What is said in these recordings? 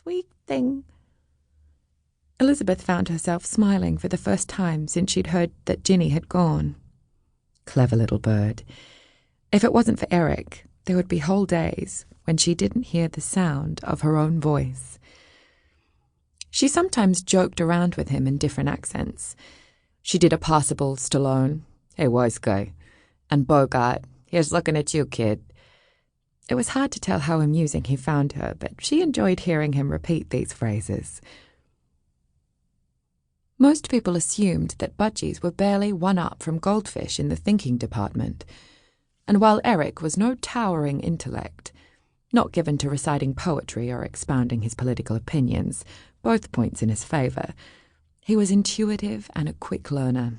sweet thing." Elizabeth found herself smiling for the first time since she'd heard that Ginny had gone. Clever little bird. If it wasn't for Eric, there would be whole days when she didn't hear the sound of her own voice. She sometimes joked around with him in different accents. She did a passable Stallone, "Hey, wise guy," and Bogart, "Here's looking at you, kid." It was hard to tell how amusing he found her, but she enjoyed hearing him repeat these phrases. Most people assumed that budgies were barely one up from goldfish in the thinking department, and while Eric was no towering intellect, not given to reciting poetry or expounding his political opinions, both points in his favour, he was intuitive and a quick learner.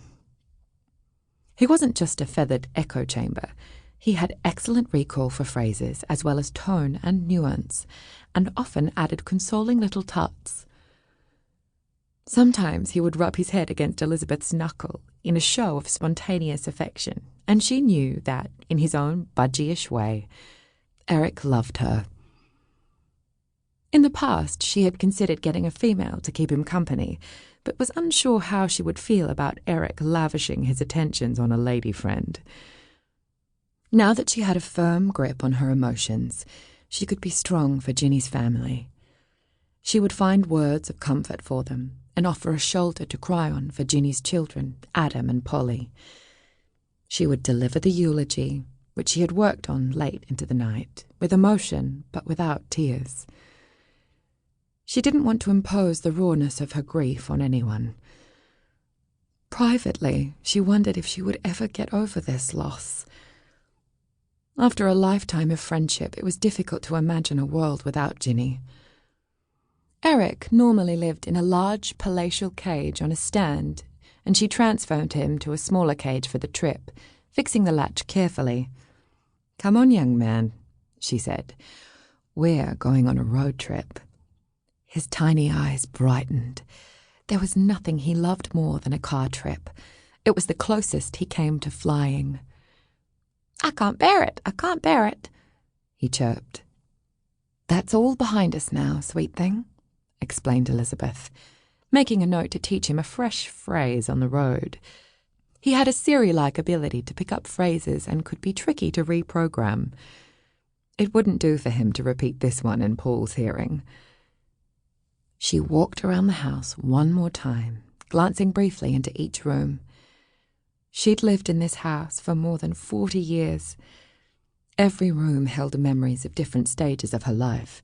He wasn't just a feathered echo chamber. He had excellent recall for phrases as well as tone and nuance, and often added consoling little tuts. Sometimes he would rub his head against Elizabeth's knuckle in a show of spontaneous affection, and she knew that, in his own budgie-ish way, Eric loved her. In the past, she had considered getting a female to keep him company, but was unsure how she would feel about Eric lavishing his attentions on a lady friend. Now that she had a firm grip on her emotions, she could be strong for Ginny's family. She would find words of comfort for them and offer a shoulder to cry on for Ginny's children, Adam and Polly. She would deliver the eulogy, which she had worked on late into the night, with emotion but without tears. She didn't want to impose the rawness of her grief on anyone. Privately, she wondered if she would ever get over this loss. After a lifetime of friendship, it was difficult to imagine a world without Ginny. Eric normally lived in a large palatial cage on a stand, and she transferred him to a smaller cage for the trip, fixing the latch carefully. "Come on, young man," she said. "We're going on a road trip." His tiny eyes brightened. There was nothing he loved more than a car trip. It was the closest he came to flying. "I can't bear it, I can't bear it," he chirped. "That's all behind us now, sweet thing," explained Elizabeth, making a note to teach him a fresh phrase on the road. He had a Siri-like ability to pick up phrases and could be tricky to reprogram. It wouldn't do for him to repeat this one in Paul's hearing. She walked around the house one more time, glancing briefly into each room. She'd lived in this house for more than 40 years. Every room held memories of different stages of her life.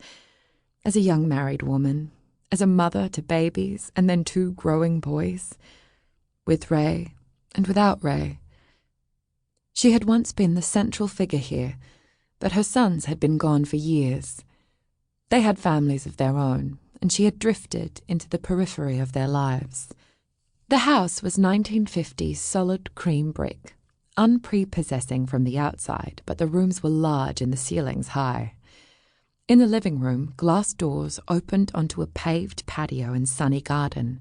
As a young married woman, as a mother to babies and then 2 growing boys, with Ray and without Ray. She had once been the central figure here, but her sons had been gone for years. They had families of their own, and she had drifted into the periphery of their lives. The house was 1950s solid cream brick, unprepossessing from the outside, but the rooms were large and the ceilings high. In the living room, glass doors opened onto a paved patio and sunny garden.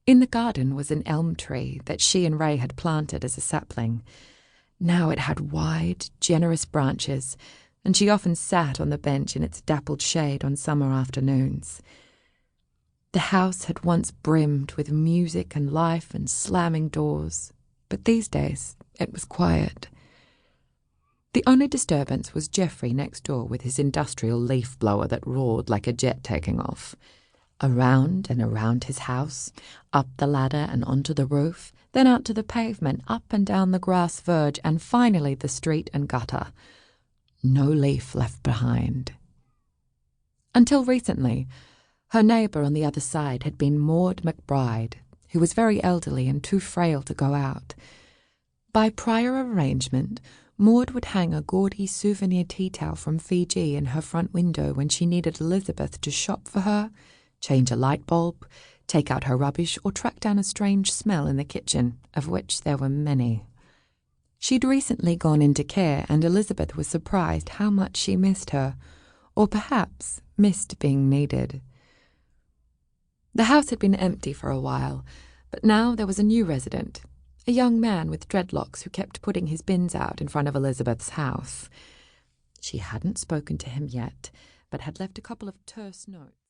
In the garden was an elm tree that she and Ray had planted as a sapling. Now it had wide, generous branches, and she often sat on the bench in its dappled shade on summer afternoons. The house had once brimmed with music and life and slamming doors, but these days it was quiet. The only disturbance was Geoffrey next door with his industrial leaf blower that roared like a jet taking off. Around and around his house, up the ladder and onto the roof, then out to the pavement, up and down the grass verge, and finally the street and gutter. No leaf left behind. Until recently, her neighbour on the other side had been Maud McBride, who was very elderly and too frail to go out. By prior arrangement, Maud would hang a gaudy souvenir tea towel from Fiji in her front window when she needed Elizabeth to shop for her, change a light bulb, take out her rubbish, or track down a strange smell in the kitchen, of which there were many. She'd recently gone into care, and Elizabeth was surprised how much she missed her, or perhaps missed being needed. The house had been empty for a while, but now there was a new resident, a young man with dreadlocks who kept putting his bins out in front of Elizabeth's house. She hadn't spoken to him yet, but had left a couple of terse notes.